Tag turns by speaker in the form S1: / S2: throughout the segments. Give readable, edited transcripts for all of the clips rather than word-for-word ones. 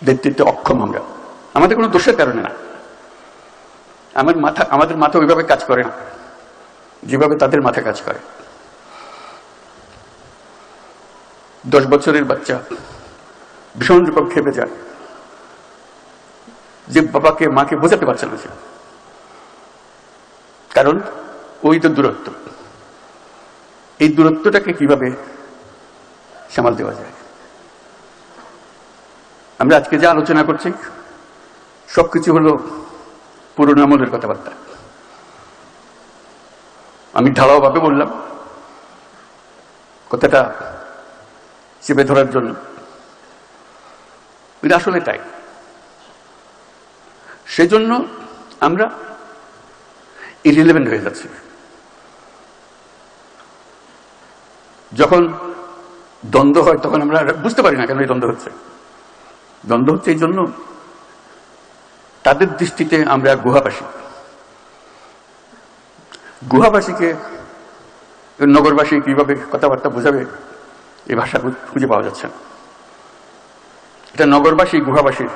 S1: নেতৃত্বে অক্ষম আমরা, আমাদের কোনো দোষের কারণে না। আমাদের মাথা ওইভাবে কাজ করে না যেভাবে তাদের মাথা কাজ করে। 10 বছরের বাচ্চা ভীষণ রূপক খেপে যায় যে বাবাকে মাকে বোঝাতে পারছে না, কারণ ওই তো দূরত্ব। এই দূরত্বটাকে কিভাবে সামাল দেওয়া যায়? আমরা আজকে যে আলোচনা করছি সবকিছু হলো পুরনো আমলের কথাবার্তা। আমি ঢালাও ভাবে বললাম কথাটা চেপে ধরার জন্য, এটা আসলে তাই। সেজন্য আমরা ইররিলেভেন্ট হয়ে যাচ্ছি। যখন দ্বন্দ্ব হয় তখন আমরা বুঝতে পারি না কেন এই দ্বন্দ্ব হচ্ছে। দ্বন্দ্ব হচ্ছে এই জন্য তাদের দৃষ্টিতে আমরা গুহাবাসী। গুহাবাসীকে নগরবাসী কিভাবে কথাবার্তা বোঝাবে এই ভাষা খুঁজে পাওয়া যাচ্ছে না। এটা নগরবাসী গুহাবাসী,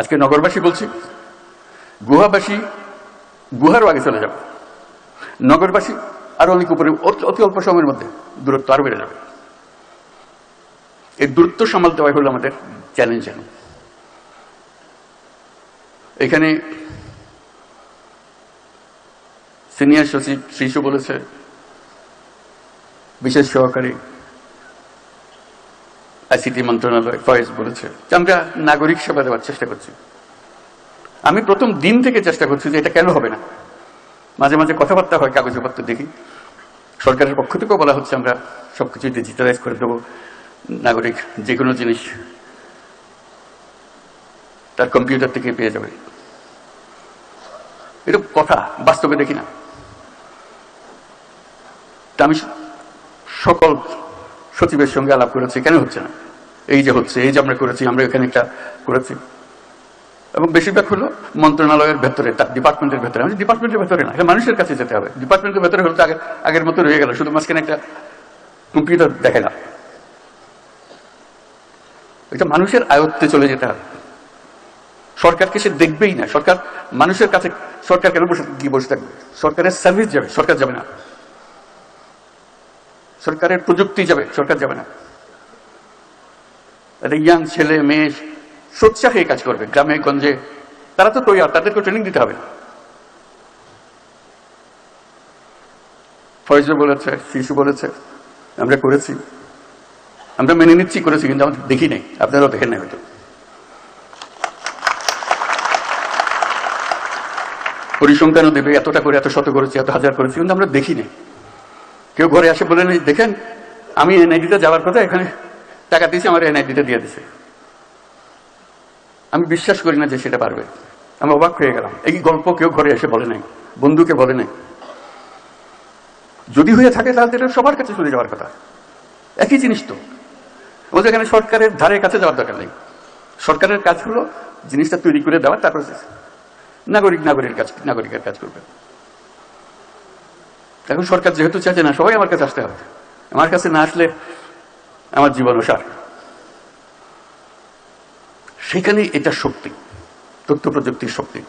S1: আজকে নগরবাসী বলছি, গুহাবাসী গুহারও আগে চলে যাবে, নগরবাসী আরো অনেক উপরে, অতি অল্প সময়ের মধ্যে দূরত্ব আরো বেড়ে যাবে। এই দূরত্ব সামাল দেওয়াই হলো আমাদের চ্যালেঞ্জ। এখানে সিনিয়র সচিব শিশু বলেছে, বিশেষ সহকারী আইসিটি মন্ত্রণালয় ফয়েজ বলেছে যে আমরা নাগরিক সেবা দেওয়ার চেষ্টা করছি। আমি প্রথম দিন থেকে চেষ্টা করছি যে এটা কেন হবে না। মাঝে মাঝে কথাবার্তা হয়, কাগজপত্র দেখি, সরকারের পক্ষ থেকেও বলা হচ্ছে আমরা সবকিছু ডিজিটালাইজ করে দেবো, নাগরিক যে কোনো জিনিস তার কম্পিউটার থেকে পেয়ে যাবে। এটা কথা, বাস্তবে দেখি না। তা আমি সকল সচিবের সঙ্গে আলাপ করেছি, কেন হচ্ছে না? এই যে হচ্ছে, এই যে আমরা করেছি, আমরা এখানে একটা করেছি, এবং বেশিরভাগ হলো মন্ত্রণালয়ের ভেতরে, তার ডিপার্টমেন্টের ভেতরে। আমি ডিপার্টমেন্টের ভেতরে না, এটা মানুষের কাছে যেতে হবে। ডিপার্টমেন্টের ভেতরে হলো তো আগের মতো রয়ে গেল, শুধু মাঝখানে একটা কম্পিউটার দেখে না। এটা মানুষের আয়ত্তে চলে যেতে হবে। সরকারকে সে দেখবেই না। সরকার মানুষের কাছে, সরকার কেন বসে থাকবে? সরকারের সার্ভিস যাবে, সরকার যাবে না। সরকারের প্রযুক্তি যাবে, সরকার যাবে না। ইয়াং ছেলে মেয়ে সোচ্চার হয়ে কাজ করবে গ্রামে গঞ্জে, তারা তো তৈরি, তাদেরকে ট্রেনিং দিতে হবে। ফয়েজ বলেছে, শিশু বলেছে, আমরা করেছি, আমরা মেনে নিচ্ছি, করেছি, কিন্তু আমরা দেখি নাই, আপনারাও দেখেন নাই হয়তো। পরিসংখ্যানও দেবে এতটা করে, এত শত করেছি, এত হাজার করেছি, কিন্তু আমরা দেখি নাই। কেউ ঘরে আসে বলে নেই, দেখেন আমি এনআইডিতে যাওয়ার কথা, এখানে টাকা দিয়েছি, আমার এনআইডিতে দিয়ে দিছে। আমি বিশ্বাস করি না যে সেটা পারবে। আমি অবাক হয়ে গেলাম। এই গল্প কেউ ঘরে এসে বলে নাই, বন্ধুকে বলে নাই। যদি হয়ে থাকে তাহলে সবার কাছে চলে যাওয়ার কথা। একই জিনিস তো, ওদের এখানে সরকারের ধারে কাছে যাওয়ার দরকার নেই। সরকারের কাজ হলো জিনিসটা তৈরি করে দেওয়া, তারপর নাগরিকের কাজ করবে। এখন সরকার যেহেতু চাইছে না সবাই আমার কাছে আসতে হবে, আমার কাছে না আসলে আমার জীবন অসার। সেখানে এটা শক্তি, তথ্য প্রযুক্তির শক্তি।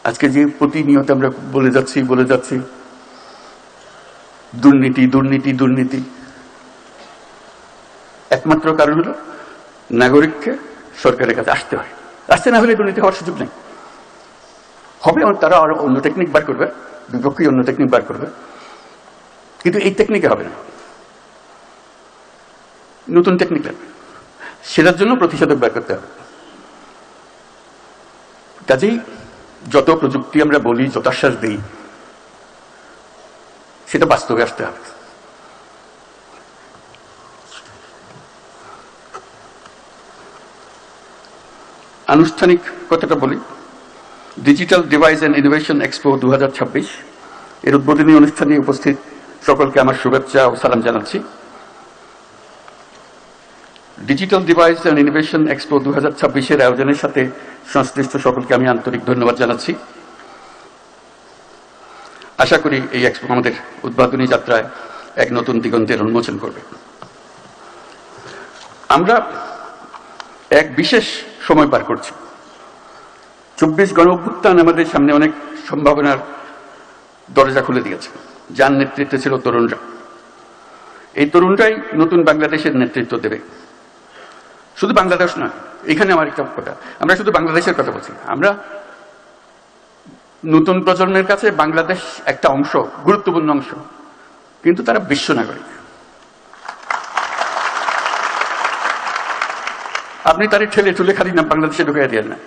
S1: আজকে যে প্রতিনিয়ত আমরা বলে যাচ্ছি দুর্নীতি দুর্নীতি দুর্নীতি, একমাত্র কারণ হলো নাগরিককে সরকারের কাছে আসতে হয়। আসতে না হলে দুর্নীতি হওয়ার সুযোগ নেই। হবে, তারা আরো অন্য টেকনিক বার করবে, বিপক্ষী অন্য টেকনিক বার করবে, কিন্তু এই টেকনিকে হবে না, নতুন টেকনিক লাগবে। সেটার জন্য প্রতিষেধক বার করতে হবে। কাজেই যত প্রযুক্তি আমরা বলি, যত আশ্বাস দিই, সেটা বাস্তবে আসতে হবে। আনুষ্ঠানিক কথাটা বলি, digital device and innovation expo 2026 এর উদ্বোধনী অনুষ্ঠানে উপস্থিত সকলকে আমার শুভেচ্ছা ও সালাম জানাচ্ছি। Digital device and innovation expo 2026 আয়োজনের সাথে সংশ্লিষ্ট সকলকে আমি আন্তরিক ধন্যবাদ জানাচ্ছি। আশা করি এই এক্সপো আমাদের উদ্বোধনী যাত্রায় এক নতুন দিগন্তের উন্মোচন করবে। আমরা এক বিশেষ সময় পার করছি। 24 গণ-অভ্যুত্থান আমাদের সামনে অনেক সম্ভাবনার দরজা খুলে দিয়েছে, যার নেতৃত্বে ছিল তরুণরা। এই তরুণরাই নতুন বাংলাদেশের নেতৃত্ব দেবে। শুধু বাংলাদেশ নয়, এখানে আমার একটা কথা, আমরা শুধু বাংলাদেশের কথা বলছি, আমরা নতুন প্রজন্মের কাছে বাংলাদেশ একটা অংশ, গুরুত্বপূর্ণ অংশ, কিন্তু তারা বিশ্ব নাগরিক। আপনি তার ঠেলে ঠুলে খালি না বাংলাদেশে ঢুকাই দিয়ে না,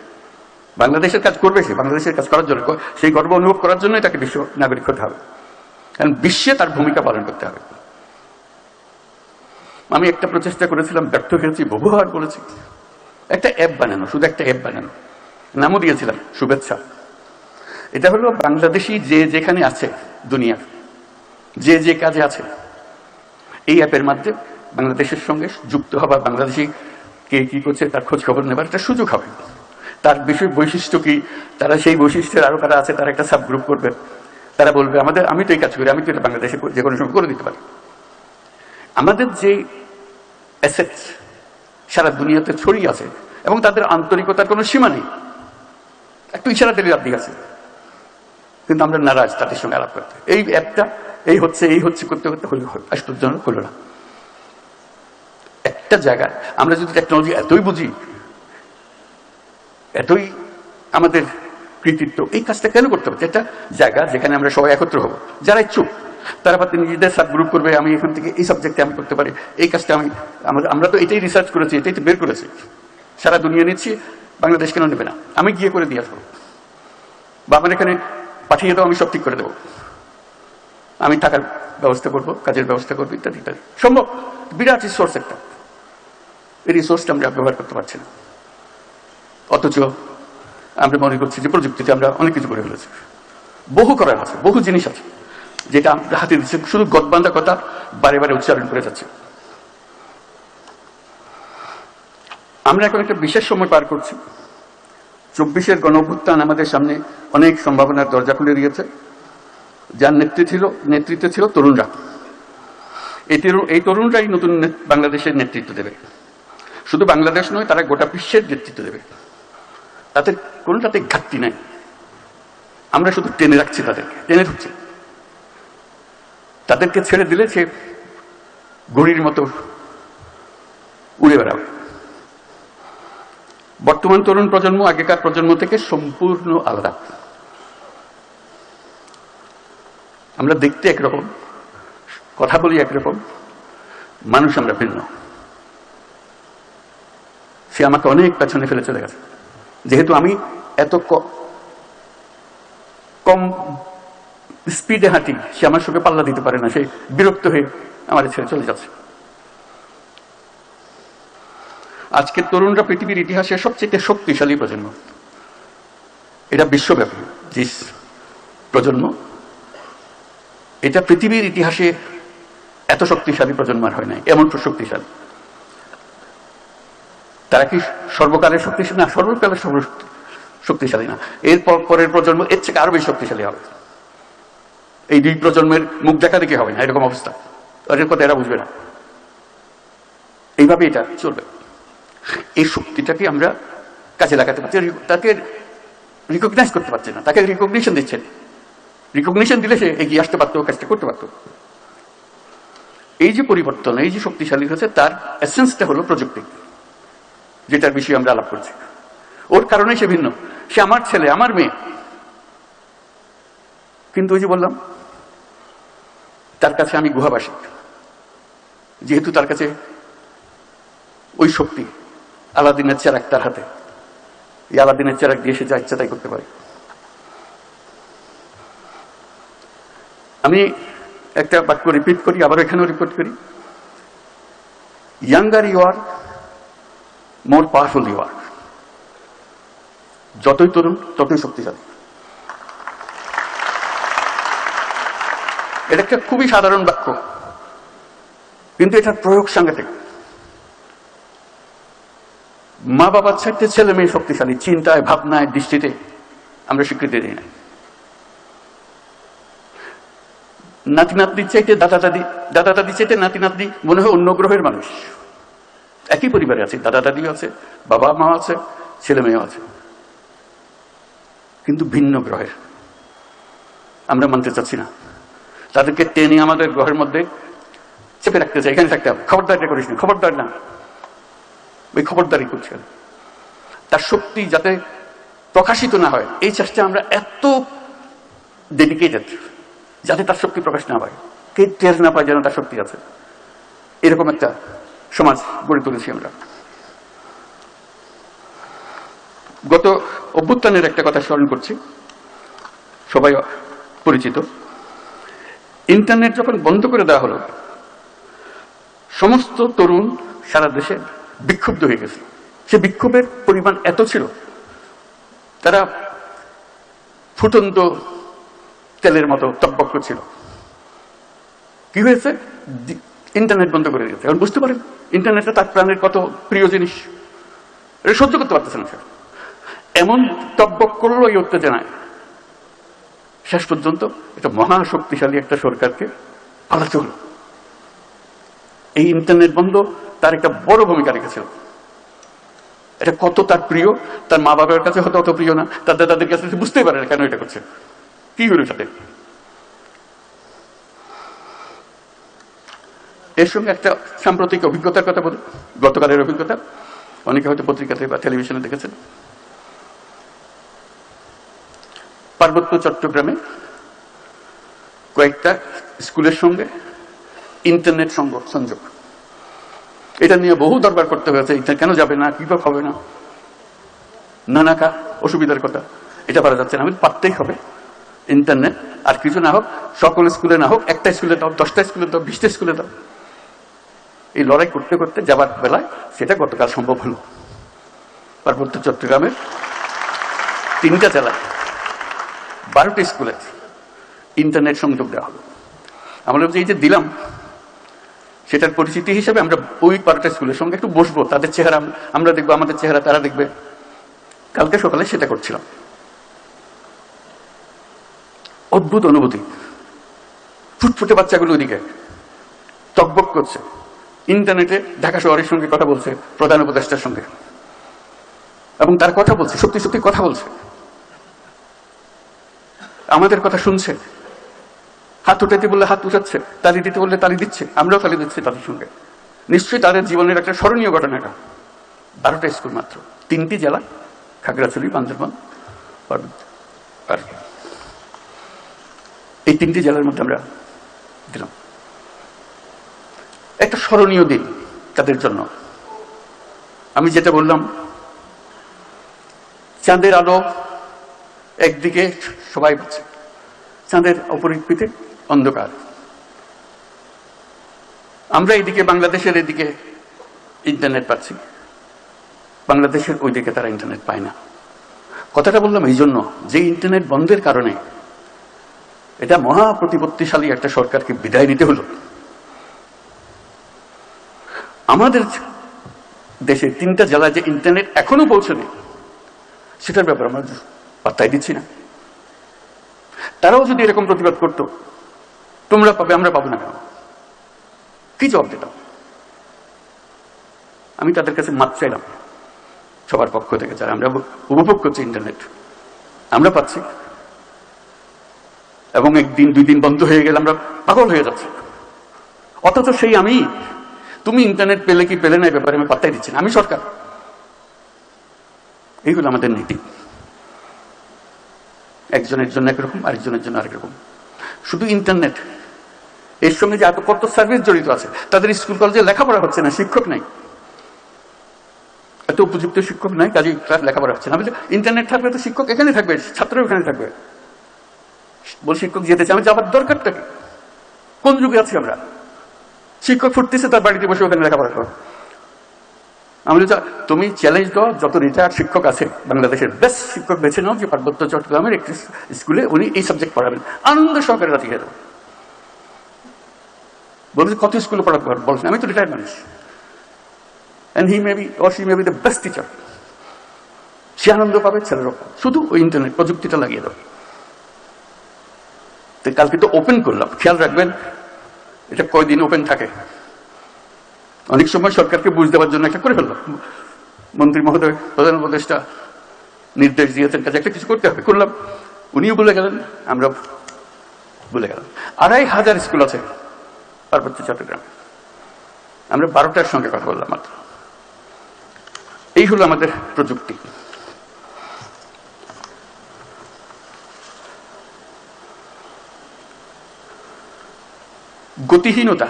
S1: বাংলাদেশের কাজ করবে সে, বাংলাদেশের কাজ করার জন্য, সেই গর্ব অনুভব করার জন্যই তাকে বিশ্ব নাগরিক হতে হবে, কারণ বিশ্বে তার ভূমিকা পালন করতে হবে। আমি একটা প্রচেষ্টা করেছিলাম, ব্যর্থ হয়েছি, বহুবার বলেছি, একটা অ্যাপ বানানো, শুধু একটা অ্যাপ বানানো, নামও দিয়েছিলাম শুভেচ্ছা। এটা হলো বাংলাদেশি যে যেখানে আছে দুনিয়ার, যে যে কাজে আছে, এই অ্যাপের মাধ্যমে বাংলাদেশের সঙ্গে যুক্ত হওয়া, বাংলাদেশি কে কি করছে তার খোঁজ খবর নেবার একটা সুযোগ হবে। তার বিষয় বৈশিষ্ট্য কি, তারা সেই বৈশিষ্ট্যের আরো কারা আছে, তারা একটা সাব গ্রুপ করবে, তারা বলবে আমাদের, আমি তো এই কাজ করি, আমি তো এটা বাংলাদেশে যে কোনো সময় করে দিতে পারি। আমাদের যে অ্যাসেট সারা দুনিয়াতে ছড়িয়ে আছে এবং তাদের আন্তরিকতার কোনো সীমা নেই, একটু ইশারা দিলে আপনি আছে, কিন্তু আমরা নারাজ তাদের সঙ্গে আলাপ করতে। এই অ্যাপটা এই হচ্ছে করতে করতে আশ্চর্যজনক হলো না। একটা জায়গায় আমরা যদি টেকনোলজি এতই বুঝি, এতই আমাদের কৃতিত্ব, এই কাজটা কেন করতে হবে? একটা জায়গা যেখানে আমরা সবাই একত্র হবো, যারা ইচ্ছুক তারা পাতে নিজেদের সাব গ্রুপ করবে, আমি এখান থেকে এই সাবজেক্টে আমি করতে পারি, এই কাজটা আমরা তো এটাই রিসার্চ করেছি, এটাই তো বের করেছি, সারা দুনিয়া নিচ্ছি, বাংলাদেশ কেন নেবে না? আমি গিয়ে করে দিয়ে আসবো, বা আমার এখানে পাঠিয়ে দাও, আমি সব ঠিক করে দেবো, আমি টাকার ব্যবস্থা করবো, কাজের ব্যবস্থা করবো, ইত্যাদি ইত্যাদি। সম্ভব, বিরাট রিসোর্স একটা, এই রিসোর্সটা আমরা ব্যবহার করতে পারছি না, অথচ আমরা মনে করছি যে প্রযুক্তিতে আমরা অনেক কিছু করে ফেলেছি। বহু করার আছে, বহু জিনিস আছে যেটা আমরা হাতে দিচ্ছি, শুধু গদবান্ধা কথা বারে বারে উচ্চারণ করে যাচ্ছে। আমরা এখন একটা বিশেষ সময় পার করছি। 24-এর গণ-অভ্যুত্থান আমাদের সামনে অনেক সম্ভাবনার দরজা খুলে দিয়েছে, যার নেতৃত্বে ছিল তরুণরা। এই তরুণরাই নতুন বাংলাদেশের নেতৃত্ব দেবে। শুধু বাংলাদেশ নয়, তারা গোটা বিশ্বের নেতৃত্ব দেবে। তাদের কোনটাতে ঘাটতি নাই, আমরা শুধু টেনে রাখছি, তাদেরকে টেনে ধরছি। তাদেরকে ছেড়ে দিলে সে ঘড়ির মতো উড়ে বেড়াবে। বর্তমান তরুণ প্রজন্ম আগেকার প্রজন্ম থেকে সম্পূর্ণ আলাদা। আমরা দেখতে একরকম, কথা বলি একরকম, মানুষ আমরা ভিন্ন। সে আমাকে অনেক পেছনে ফেলে চলে গেছে, যেহেতু আমি এত কম স্পিডে হাঁটি, সে আমার সঙ্গে পাল্লা দিতে পারে না, সে বিরক্ত হয়ে আমার ছেড়ে চলে যাচ্ছে। আজকের তরুণরা পৃথিবীর ইতিহাসে সবচেয়ে শক্তিশালী প্রজন্ম, এটা বিশ্বব্যাপী যে প্রজন্ম, এটা পৃথিবীর ইতিহাসে এত শক্তিশালী প্রজন্ম আর হয় নাই, এমন শক্তিশালী। তারা কি সর্বকালের শক্তিশালী না? সর্বকালের শক্তিশালী না, এর পরের প্রজন্ম এর থেকে আরো বেশি শক্তিশালী হবে। এই দুই প্রজন্মের মুখ দেখা দেখে হবে না, এরকম অবস্থা, এর কথা এরা বুঝবে না, এইভাবে এটা চলবে। এই শক্তিটাকে আমরা কাজে লাগাতে পারছি, তাকে রিকগনাইজ করতে পারছি না, তাকে রিকগনিশন দিচ্ছেন। রিকগনিশন দিলে সে এগিয়ে আসতে পারতো, কাজটা করতে পারতো। এই যে পরিবর্তন, এই যে শক্তিশালী হয়েছে, তার এসেন্সটা হলো প্রযুক্তি, যেটার বিষয়ে আমরা আলাপ করছি। ওর কারণে সে ভিন্ন, সে আমার ছেলে, আমার মেয়ে, কিন্তু ওই যে বললাম, তার কাছে আমি গুহাবাসী, যেহেতু তার কাছে ওই শক্তি, আলাদিনের চেরাক তার হাতে, এই আলাদিনের চেরাক দিয়ে সে যা ইচ্ছা তাই করতে পারে। আমি একটা বাক্য রিপিট করি, আবার এখানেও রিপিট করি, younger you are, more powerful you are. যতই তরুণ ততই শক্তিশালী। এটা একটা খুবই সাধারণ বাক্য, কিন্তু এটার প্রয়োগ সাংঘাতিক। মা বাবার চাইতে ছেলে মেয়ে শক্তিশালী, চিন্তায়, ভাবনায়, দৃষ্টিতে আমরা স্বীকৃতি দিই না। নাতি নাতনির চাইতে দাদা দাদি চাইতে নাতি নাতনি মনে হয় অন্য গ্রহের মানুষ, একই পরিবারে আছে, দাদা দাদিও আছে, বাবা মা আছে, ছেলে মেয়েও আছে, কিন্তু ভিন্ন গ্রহের। আমরা মানতে চাচ্ছি না। তাদেরকে টেনে আমাদের গ্রহের মধ্যে চেপে রাখতে চাই, এখানে থাকতে হবে, খবরদারিটা করিস না, খবরদার না, ওই খবরদারি করছে। তার শক্তি যাতে প্রকাশিত না হয়, এই চেষ্টা আমরা এত ডেডিকেটেড, যাতে তার শক্তি প্রকাশ না হয়, কে টের না পায় যেন তার শক্তি আছে, এরকম একটা সমাজ গড়ে তুলেছি আমরা। গত অভ্যুত্থানের একটা কথা স্মরণ করছি, সবাই পরিচিত। ইন্টারনেট যখন বন্ধ করে দেওয়া হলো, সমস্ত তরুণ সারা দেশে বিক্ষুব্ধ হয়ে গেছে। সে বিক্ষোভের পরিমাণ এত ছিল, তারা ফুটন্ত তেলের মতো টকবক করছিল। কি হয়েছে? ইন্টারনেট বন্ধ করে দিয়েছে। এখন বুঝতে পারেন ইন্টারনেটটা তার প্রাণের কত প্রিয় জিনিস, এটা সহ্য করতে পারতেছে না। এমন টকবক করলো এই উত্তেজনায়, শেষ পর্যন্ত এটা মহা শক্তিশালী একটা সরকারকে পালাতে হলো। এই ইন্টারনেট বন্ধ তার একটা বড় ভূমিকা রেখেছিল। এটা কত তার প্রিয়, তার মা বাবার কাছে হয়তো অত প্রিয় না, তার দাদাদের কাছে বুঝতেই পারে না কেন এটা করছে, কি হলো সাথে। এর সঙ্গে একটা সাম্প্রতিক অভিজ্ঞতার কথা বলি, গতকালের অভিজ্ঞতা, অনেকে হয়তো পত্রিকাতে বা টেলিভিশনে দেখেছেন। পার্বত্য চট্টগ্রামে কয়েকটা স্কুলের সঙ্গে ইন্টারনেট সংযোগ, এটা নিয়ে বহু দরবার করতে হয়েছে, এটা কেন যাবে না, কি হবে না, নানা অসুবিধার কথা। এটা পারা যাচ্ছে না, আমি পারতেই হবে ইন্টারনেট, আর কিছু না হোক, সকল স্কুলে না হোক, একটা স্কুলে দাও, 10টা স্কুলে দাও, 20টা স্কুলে দাও। এই লড়াই করতে করতে যাবার বেলায় সেটা গতকাল সম্ভব হলো। পার্বত্য চট্টগ্রামের 3টা জেলায় 12টা স্কুলে ইন্টারনেট সংযোগ দেওয়া হলো। আমরা এই যে দিলাম, সেটার পরিচিতি হিসেবে আমরা ওই 12টা স্কুলের সঙ্গে একটু বসবো, তাদের চেহারা আমরা দেখবো, আমাদের চেহারা তারা দেখবে। কালকে সকালে সেটা করছিলাম। অদ্ভুত অনুভূতি। ফুটফুটে বাচ্চাগুলো ওইদিকে টকবক করছে, ইন্টারনেটে ঢাকা শহরের সঙ্গে কথা বলছে, প্রধান উপদেষ্টার সঙ্গে, এবং তার কথা বলছে, সত্যি সত্যি কথা বলছে, আমাদের কথা শুনছে, হাত উঠাতে বললে হাত উঠাচ্ছে, তালি দিতে বললে তালি দিচ্ছে, আমরাও তালি দিচ্ছি তাদের সঙ্গে। নিশ্চয়ই তাদের জীবনের একটা স্মরণীয় ঘটনা এটা। 12টা স্কুল মাত্র, 3টি জেলা, খাগড়াছড়ি, বান্দরবান, আর এই 3টি জেলার মধ্যে আমরা দিলাম। একটা স্মরণীয় দিন তাদের জন্য। আমি যেটা বললাম, চাঁদের আলো একদিকে সবাই পাচ্ছে, চাঁদের অপরিকৃতে অন্ধকার। আমরা এইদিকে বাংলাদেশের এদিকে ইন্টারনেট পাচ্ছি, বাংলাদেশের ওইদিকে তারা ইন্টারনেট পায় না। কথাটা বললাম এই জন্য যে ইন্টারনেট বন্ধের কারণে এটা মহা প্রতিপত্তিশালী একটা সরকারকে বিদায় নিতে হলো। আমাদের দেশে 3টা জেলায় যে ইন্টারনেট এখনো পৌঁছায়নি, সেটার ব্যাপারে আমরা পাত্তাই দিচ্ছি না। তারাও যদি এরকম প্রতিবাদ করতো, তোমরা পাবে আমরা পাবো না কেন, কি জবাব দিতাম? আমি তাদের কাছে মাপ চাইলাম, সবার পক্ষ থেকে, যারা আমরা উপভোগ করছি ইন্টারনেট, আমরা পাচ্ছি, এবং 1 দিন 2 দিন বন্ধ হয়ে গেলে আমরা পাগল হয়ে যাচ্ছি। অথচ সেই আমি, তুমি ইন্টারনেট পেলে কি পেলে না এই ব্যাপারে আমি পাত্তাই দিচ্ছি না, আমি সরকার। এইগুলো আমাদের নীতি, একজনের জন্য একরকম, আরেকজনের জন্য আরেক রকম। শুধু ইন্টারনেট, এর সঙ্গে যে কত সার্ভিস জড়িত আছে, তাদের স্কুল কলেজে লেখাপড়া হচ্ছে না, শিক্ষক নাই, এত উপযুক্ত শিক্ষক নাই, কাজে লেখাপড়া হচ্ছে না। ইন্টারনেট থাকবে তো শিক্ষক এখানে থাকবে, ছাত্রও এখানে থাকবে। বল শিক্ষক যেতে চাই, আমি যাবার দরকারটা কি? কোন যুগে আছি আমরা? শিক্ষক ফুটতেছে তার বাড়িতে বসে ওখানে লেখাপড়া করো। আমি তুমি চ্যালেঞ্জ দাও, যত রিটায়ার্ড শিক্ষক আছে বাংলাদেশের বেস্ট শিক্ষক বেছে নাও, যে পার্বত্য চট্টগ্রামের একটি স্কুলে উনি এই সাবজেক্ট পড়াবেন, আনন্দ সহকারে রাজি হয়ে যাবো। বলছে কত স্কুলে পড়াতে পারবো, বলছেন আমি তো রিটায়ার্ড মানুষ, and he may be or she may be the best teacher. সে আনন্দ পাবে, ছেলেরও পাবে, শুধু ওই ইন্টারনেট প্রযুক্তিটা লাগিয়ে দাও। তো কালকে তো ওপেন করলাম, খেয়াল রাখবেন এটা কয়দিন ওপেন থাকে। অনেক সময় সরকারকে বুঝ দেওয়ার জন্য একটা করে ফেললাম, মন্ত্রী মহোদয়, প্রধান উপদেষ্টা নির্দেশ দিয়েছেন কাজে একটা কিছু করতে হবে, করলাম। উনিও বলে গেলেন, আমরা বলে গেলাম। ২৫০০ স্কুল আছে পার্বত্য চট্টগ্রামে, আমরা ১২টার সঙ্গে কথা বললাম মাত্র। এই হলো আমাদের প্রযুক্তি। গতিহীনতা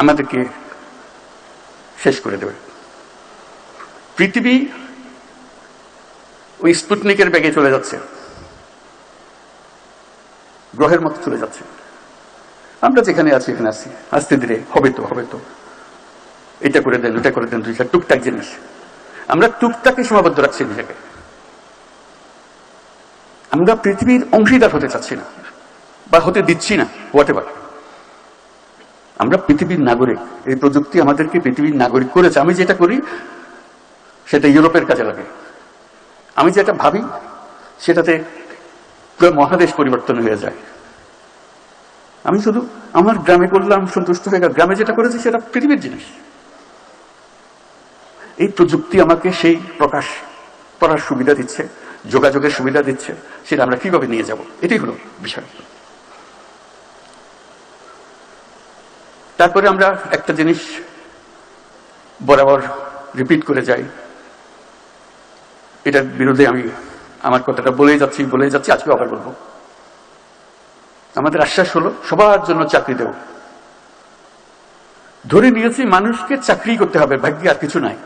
S1: আমাদেরকে শেষ করে দেবে। পৃথিবী ওই স্পুটনিকের ব্যাগে চলে যাচ্ছে, গ্রহের মতো চলে যাচ্ছে। আমরা যেখানে আছি এখানে আছি, আস্তে ধীরে হবে তো হবে তো, এটা করে দেন ওটা করে দেন, দুইটা টুকটাক জিনিস। আমরা টুকটাকে সীমাবদ্ধ রাখছি নিজেকে। আমরা পৃথিবীর অংশীদার হতে চাচ্ছি না বা হতে দিচ্ছি না, হোয়াট এভার। আমরা পৃথিবীর নাগরিক। এই প্রযুক্তি আমাদেরকে পৃথিবীর নাগরিক করেছে। আমি যেটা করি সেটা ইউরোপের কাজে লাগে, আমি যেটা ভাবি সেটাতে পুরো মহাদেশ পরিবর্তন হয়ে যায়। আমি শুধু আমার গ্রামে করলাম, সন্তুষ্ট হয়ে গেল। গ্রামে যেটা করেছি সেটা পৃথিবীর জিনিস। এই প্রযুক্তি আমাকে সেই প্রকাশ করার সুবিধা দিচ্ছে, যোগাযোগের সুবিধা দিচ্ছে, সেটা আমরা কিভাবে নিয়ে যাব, এটাই হলো বিষয়। তারপরে আমরা একটা জিনিস বরাবর রিপিট করে যাই, এটার বিরুদ্ধে আমি আমার কথাটা বলেই যাচ্ছি, আজকে আবার বলবো। আমাদের আশ্বাস হলো সবার জন্য চাকরি দেব। ধরে নিয়েছি মানুষকে চাকরি করতে হবে, ভাগ্যে আর কিছু নাই।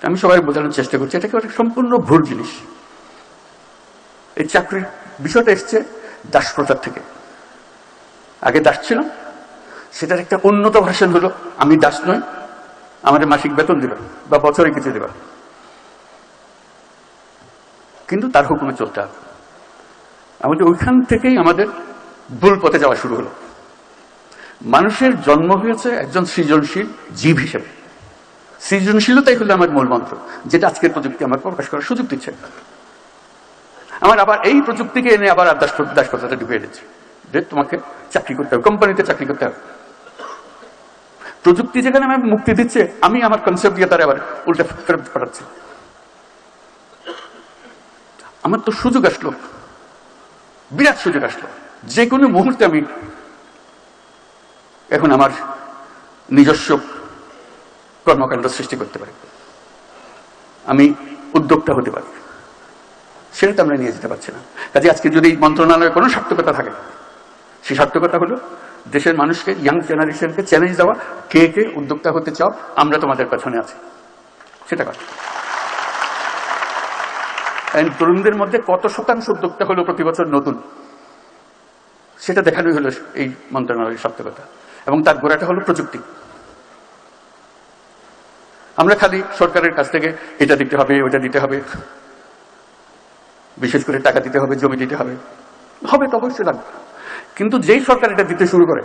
S1: আমি সবাই বোঝানোর চেষ্টা করছি এটাকে সম্পূর্ণ ভুল জিনিস। এই চাকরির বিষয়টা এসছে দাসপ্রথার থেকে। আগে দাস ছিল, সেটার একটা উন্নত ভার্সন হলো আমি দাস নই, আমাদের মাসিক বেতন দিবা বা বছরে কিছু দিবা, কিন্তু তার হুকুমে চলতে হবে। আমাদের ওইখান থেকেই আমাদের ভুল পথে যাওয়া শুরু হলো। মানুষের জন্ম হয়েছে একজন সৃজনশীল জীব হিসেবে। সৃজনশীলতাই হলো আমার মূল মন্ত্র, যেটা আজকের প্রযুক্তি আমার প্রকাশ করার সুযোগ দিচ্ছে। আমার আবার এই প্রযুক্তিকে এনে আবার দাসপ্রথাতে ঢুকিয়ে দিচ্ছে, যে তোমাকে চাকরি করতে হবে, কোম্পানিতে চাকরি করতে হবে। প্রযুক্তি যেখানে আমাকে মুক্তি দিচ্ছে, আমি আমার কনসেপ্ট দিয়ে তারা আবার উল্টে ফেরত পাঠাচ্ছি। আমার তো সুযোগ আসলো, বিরাট সুযোগ আসলো। যে কোনো মুহূর্তে আমি এখন আমার নিজস্ব কর্মকাণ্ড সৃষ্টি করতে পারি, আমি উদ্যোক্তা হতে পারি। সেটা তো আমরা নিয়ে যেতে পারছি না। কাজে আজকে যদি মন্ত্রণালয়ে কোনো সার্থকতা থাকে, সেই সার্থকতা হলো দেশের মানুষকে, ইয়াং জেনারেশনকে চ্যালেঞ্জ দেওয়া, কে কে উদ্যোক্তা হতে চাও, আমরা তোমাদের পেছনে আছি, সেটা কথা। তরুণদের মধ্যে কত শতাংশ উদ্যোক্তা হলো প্রতি বছর নতুন, সেটা দেখানোই হলো এই মন্ত্রণালয়ের সার্থকতা। এবং তার গোড়াটা হলো প্রযুক্তি। আমরা খালি সরকারের কাছ থেকে এটা দিতে হবে, ওটা দিতে হবে, বিশেষ করে টাকা দিতে হবে, জমি দিতে হবে, হবে তো অবশ্যই লাগবে। কিন্তু যেই সরকার এটা দিতে শুরু করে,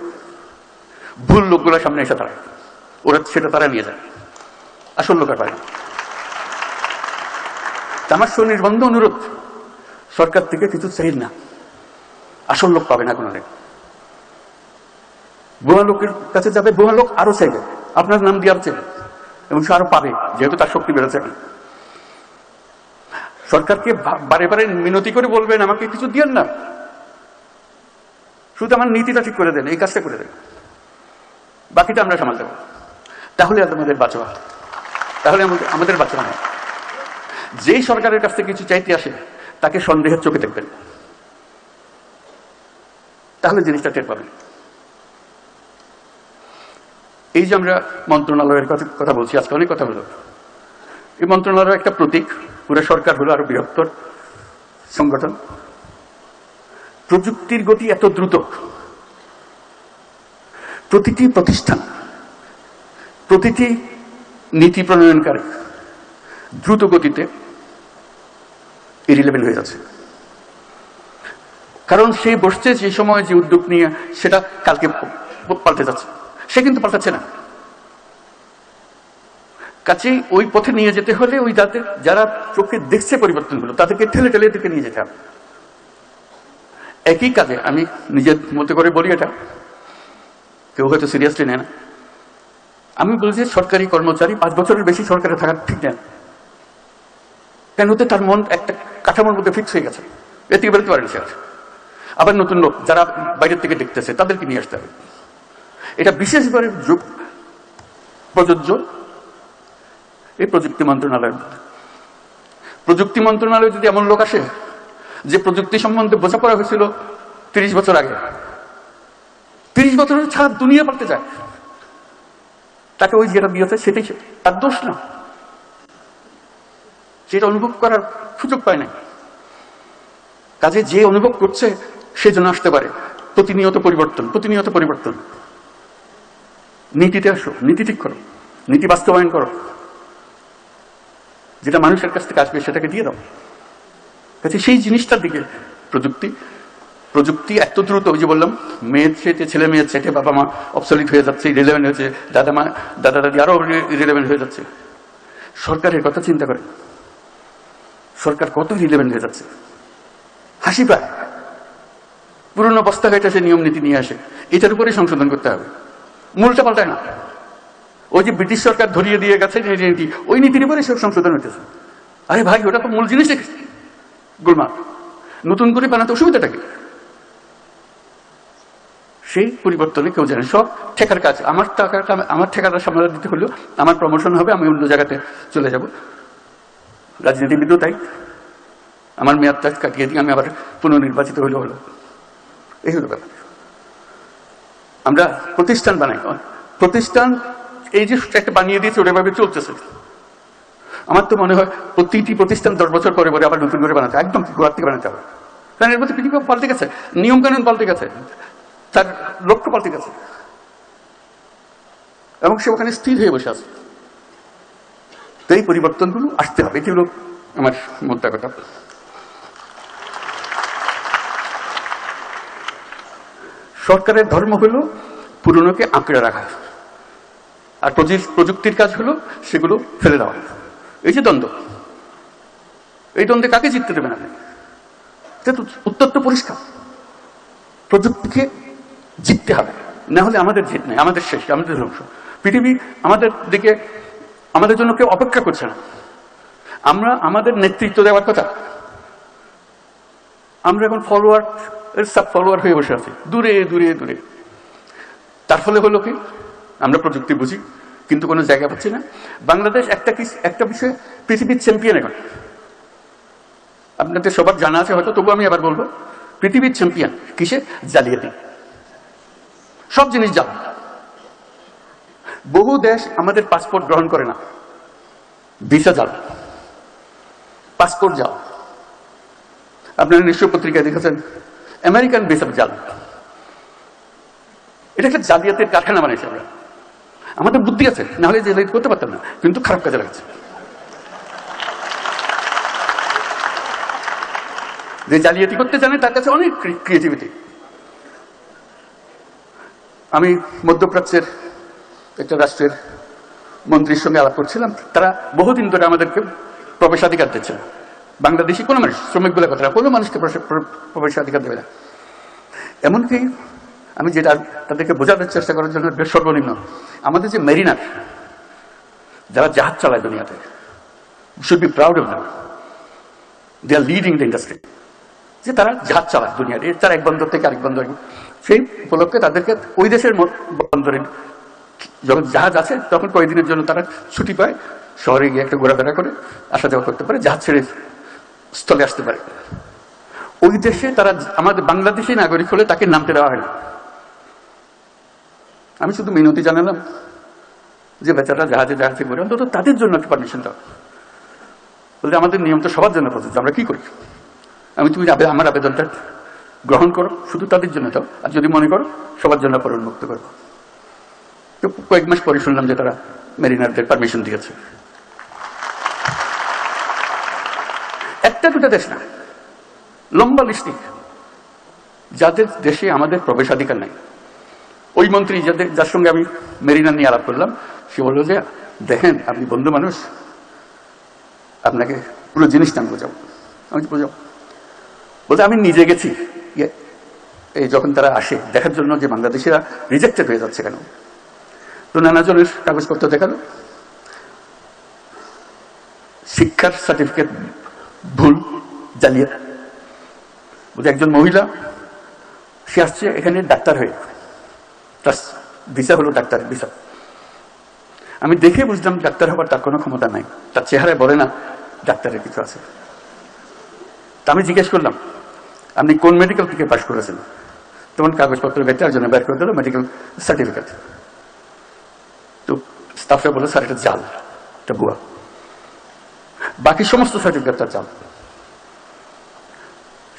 S1: ভুল লোকগুলোর সামনে এসে দাঁড়ায়, ওরা সেটা তারা নিয়ে যায়, আসল লোক আর পায় না। আমার সুনির্বন্ধ অনুরোধ, সরকার থেকে কিছু চাই না, আসল লোক পাবে না কোনোদিন। ভুয়া লোকের কাছে যাবে, ভুয়া লোক আরো চাইবে, আপনার নাম দিয়ে চাইবে, এবং সে আরো পাবে, যেহেতু তার শক্তি বেড়েছে। সরকারকে বারে বারে মিনতি করে বলবেন আমাকে কিছু দিয়েন না, শুধু আমার নীতিটা ঠিক করে দেন, এই কাজটা করে দেন, বাকিটা আমরা সামাল দেব। তাহলে আমাদের বাঁচবা, তাহলে আমাদের বাঁচবা হয়। যেই সরকারের কাছ থেকে কিছু চাইতে আসে, তাকে সন্দেহের চোখে দেখবেন, তাহলে জিনিসটা টের পাবেন। এই যে আমরা মন্ত্রণালয়ের কথা বলছি, আজকে অনেক কথা হলো। এই মন্ত্রণালয় একটা প্রতীক, পুরো সরকার হলো আরো বৃহত্তর সংগঠন। প্রযুক্তির গতি এত দ্রুত, প্রতিটি প্রতিষ্ঠান, প্রতিটি নীতি প্রণয়নকারী দ্রুত গতিতে ইরিলেভেন্ট হয়ে যাচ্ছে। কারণ সে বসছে যে সময় যে উদ্যোগ নিয়ে, সেটা কালকে পাল্টে যাচ্ছে, সে কিন্তু পাল্টাচ্ছে না। কাছে ওই পথে নিয়ে যেতে হলে ওই যারা চোখে দেখছে পরিবর্তনগুলো, তাদেরকে ঠেলে ঠেলে দিকে নিয়ে যেতে হবে। একই কাজে আমি নিজের মতো করে বলি, এটা কেউ হয়তো সিরিয়াসলি নেয় না। আমি বলছি সরকারি কর্মচারী 5 বছরের বেশি সরকারে থাকা ঠিক নেন, কেন হতে তার মন একটা কাঠামোর মধ্যে ফিক্স হয়ে গেছে, এ থেকে বেরোতে পারেন সে। আবার নতুন লোক যারা বাইরের থেকে দেখতেছে তাদেরকে নিয়ে আসতে হবে। এটা বিশেষভাবে প্রযোজ্য এই প্রযুক্তি মন্ত্রণালয়ের মধ্যে। প্রযুক্তি মন্ত্রণালয়ে যদি এমন লোক আসে যে প্রযুক্তি সম্বন্ধে বোঝাপড়া হয়েছিল 30 বছর আগে, 30 বছরের ছাড়া দুনিয়া পাল্টে যায়, তাকে ওই যেটা দিয়েছে সেটাই তার দোষ না, সেটা অনুভব করার সুযোগ পায় না। কাজে যে অনুভব করছে সে যেন আসতে পারে। প্রতিনিয়ত পরিবর্তন, প্রতিনিয়ত পরিবর্তন। নীতিতে আসো, নীতি ঠিক করো, নীতি বাস্তবায়ন করো, যেটা মানুষের কাছ থেকে আসবে সেটাকে দিয়ে দাও। কাজে সেই জিনিসটার দিকে প্রযুক্তি এত দ্রুত, ওই যে বললাম মেয়ের চেয়ে ছেলে মেয়ের চেয়ে বাবা মা অবসলিট হয়ে যাচ্ছে, রিলেভেন্ট হয়েছে, দাদা দাদি আরো রিলেভেন্ট হয়ে যাচ্ছে। সরকারের কথা চিন্তা করে, সরকার কত রিলেভেন্ট হয়ে যাচ্ছে, হাসি পায়। পুরনো বস্তা ঘাটে সে নিয়ম নীতি নিয়ে আসে, এটার উপরে সংশোধন করতে হবে, মূলটা পাল্টায় না। ওই যে ব্রিটিশ সরকার ধরিয়ে দিয়ে গেছে নীতি, ওই নীতির উপরে সব সংশোধন হইতেছে। আরে ভাই, ওটা তো মূল জিনিস গোলমাল, নতুন করে বানাতে অসুবিধাটা কি? সেই পরিবর্তনে কেউ জানে, সব ঠেকার কাজ। আমার টাকাটা, আমার ঠেকাটা সামলা দিতে হলেও আমার প্রমোশন হবে, আমি অন্য জায়গাতে চলে যাব। রাজনীতিবিদও তাই, আমার মেয়াদটা কাটিয়ে দিয়ে আমি আবার পুনর্নির্বাচিত হলো। এই হলো ব্যাপার। আমরা প্রতিষ্ঠান বানাই, প্রতিষ্ঠান এই যে একটা বানিয়ে দিয়েছে ওটাভাবে চলতেছে। আমার তো মনে হয় প্রতিটি প্রতিষ্ঠান 10 বছর পরে পরে আবার নতুন করে বানাতে, একদম গোড়ার থেকে বানাতে হবে। কারণ এর মধ্যে পৃথিবী পাল্টে গেছে, নিয়ম কানুন পাল্টে গেছে, তার লক্ষ্য পাল্টে গেছে, এবং সে ওখানে স্থির হয়ে বসে আছে। তো এই পরিবর্তনগুলো আসতে হবে, এটি হলো আমার মোদ্দা কথা। সরকারের ধর্ম হলো পুরনোকে আঁকড়ে রাখা, আর প্রযুক্তির কাজ হলো সেগুলো ফেলে দেওয়া। এই যে দ্বন্দ্ব, এই দ্বন্দ্বে কাকে জিততে দেবেন আপনি? উত্তর তো পরিষ্কার, প্রযুক্তিকে জিততে হবে, না হলে আমাদের জিত নেই, আমাদের শেষ, আমাদের ধ্বংস। পৃথিবী আমাদের দিকে, আমাদের জন্য কেউ অপেক্ষা করছে না। আমরা আমাদের নেতৃত্ব দেওয়ার কথা, আমরা এখন ফলোয়ার সাব ফলোয়ার হয়ে বসে আছি, দূরে দূরে দূরে। তার ফলে হলো কি, আমরা প্রযুক্তি বুঝি কিন্তু কোনো জায়গা পাচ্ছি না। বাংলাদেশ একটা বিষয়ে পৃথিবীর চ্যাম্পিয়ন এখন, আপনাদের সবার জানা আছে হয়তো, তবু আমি আবার বলবো, পৃথিবীর চ্যাম্পিয়ন কিসে? জালিয়াতি। সব জিনিস জাল। বহু দেশ আমাদের পাসপোর্ট গ্রহণ করে না, ভিসা জাল, পাসপোর্ট জাল। আপনারা নিশ্চয় পত্রিকায় দেখেছেন আমেরিকান ভিসা জাল। এটা একটা জালিয়াতের কারখানা বানিয়েছে আমরা। আমাদের বুদ্ধি আছে, না হলে জালিয়াতি করতে পারতাম না, কিন্তু খারাপ কাজে লাগাচ্ছে। যে জালিয়াতি করতে জানে তার কাছে অনেক ক্রিয়েটিভিটি। আমি মধ্যপ্রাচ্যের একটা রাষ্ট্রের মন্ত্রীর সঙ্গে আলাপ করছিলাম। তারা বহুদিন ধরে আমাদেরকে প্রবেশাধিকার দিচ্ছে না। বাংলাদেশি কোনো মানুষ, শ্রমিক বলে কথা, কোনো মানুষকে প্রবেশাধিকার দেবে না। এমনকি আমি যেটা তাদেরকে বোঝানোর চেষ্টা করার জন্য সর্বনিম্ন, আমাদের যে মেরিনার, যারা জাহাজ চালায় দুনিয়াতে, should be proud of them, they are leading the industry. যে তারা জাহাজ চালায় দুনিয়ার, তারা এক বন্দর থেকে আরেক বন্দর, সেই উপলক্ষে তাদেরকে ওই দেশের বন্দরে যখন জাহাজ আছে তখন কয়েকদিনের জন্য তারা ছুটি পায়, শহরে গিয়ে একটা ঘোরাফেরা করে আসা যাওয়া করতে পারে, জাহাজ ছেড়ে স্থলে আসতে পারে। ওই দেশে তারা আমাদের বাংলাদেশি নাগরিক হলে তাকে নামতে দেওয়া হয় না। আমি শুধু মিনতি জানালাম যে বেচারা জাহাজে জাহাজে ঘুরে, অন্তত তাদের জন্য একটা পারমিশন দাও। বলতে আমাদের নিয়ম তো সবার জন্য প্রযোজ্য, আমরা কি করি? তুমি আমার আবেদনটা গ্রহণ করো, শুধু তাদের জন্য দাও, আর যদি মনে করো সবার জন্য পরে উন্মুক্ত করবো। তো কয়েক মাস পরে শুনলাম যে তারা মেরিনারদের পারমিশন দিয়েছে। একটা দুটা দেশ না, লম্বা লিস্টিং যাদের দেশে আমাদের প্রবেশাধিকার নাই। ওই মন্ত্রী যার সঙ্গে আমি মেরিনার নিয়ে আলাপ করলাম, সে বলল যে দেখেন আপনি বন্ধু মানুষ, আপনাকে পুরো জিনিসটা আমি বোঝাবো। আমি বোঝাবো বলতে আমি নিজে গেছি, এই যখন তারা আসে দেখার জন্য যে বাংলাদেশিরা রিজেক্টেড হয়ে যাচ্ছে কেন, তো নানাজনের কাগজপত্র দেখালো, শিক্ষার সার্টিফিকেট ভুল, জালিয়াত। বুঝে একজন মহিলা, সে আসছে এখানে ডাক্তার হয়ে, তার ভিসা হলো ডাক্তারের ভিসা। আমি দেখে বুঝলাম ডাক্তার হবার তার কোনো ক্ষমতা নাই, তার চেহারায় বলে না ডাক্তারের কিছু আছে। তা আমি জিজ্ঞেস করলাম, আপনি কোন মেডিকেল থেকে পাশ করেছেন? তখন কাগজপত্র বেটার জন্য বের করে দিল মেডিকেল সার্টিফিকেট। তো স্টাফরা বলে, স্যার এটা জাল, এটা ভুয়া, বাকি সমস্ত সার্টিফিকেট তার জাল।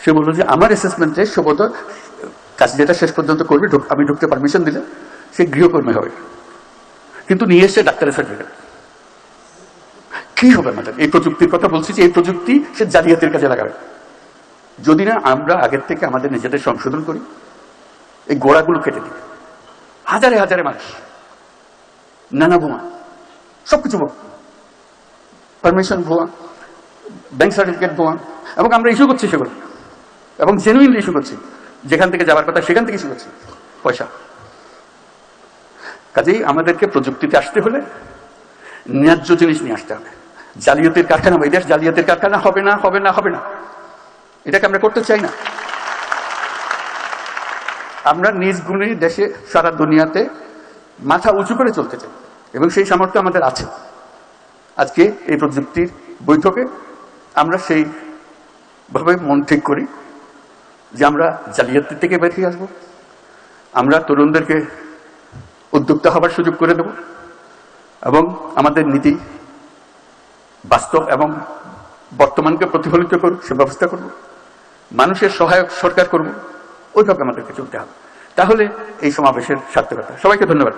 S1: সে বললো যে আমার অ্যাসেসমেন্টে সম্ভবত কাজ যেটা শেষ পর্যন্ত করবে, আমি ঢুকতে পারমিশন দিলে সে গৃহকর্মী হবে, কিন্তু নিয়ে এসছে ডাক্তারের সার্টিফিকেট। কি হবে আমাদের? এই প্রযুক্তির কথা বলছি যে এই প্রযুক্তি সে জালিয়াতির কাজে লাগাবে। যদি না আমরা আগের থেকে আমাদের নিজেদের সংশোধন করি, এই গোড়াগুলো কেটে দিই। হাজারে হাজারে মানুষ, নানা ভুয়া, সবকিছু ভুয়া, পারমিশন ভুয়া, ব্যাংক সার্টিফিকেট ভুয়া, এবং আমরা ইস্যু করছি সেগুলো, এবং জেনুইনলি ইস্যু করছি। যেখান থেকে যাওয়ার কথা সেখান থেকে ইস্যু করছি পয়সা। কাজেই আমাদেরকে প্রযুক্তিতে আসতে হলে ন্যায্য জিনিস নিয়ে আসতে হবে। জালিয়াতির কারখানা, এই দেশ জালিয়াতির কারখানা হবে না, হবে না, হবে না। এটাকে আমরা করতে চাই না। আমরা নিজ গুণে দেশে সারা দুনিয়াতে মাথা উঁচু করে চলতে চাই, এবং সেই সামর্থ্য আমাদের আছে। আজকে এই প্রযুক্তির বৈঠকে আমরা সেইভাবে মন ঠিক করি যে আমরা জালিয়াতি থেকে বেরিয়ে আসবো, আমরা তরুণদেরকে উদ্যোক্তা হবার সুযোগ করে দেব, এবং আমাদের নীতি বাস্তব এবং বর্তমানকে প্রতিফলিত করুক সে ব্যবস্থা করব, মানুষের সহায়ক সরকার করব। ওইভাবে আমাদেরকে চলতে হবে, তাহলে এই সমাবেশের সার্থকতা। সবাইকে ধন্যবাদ।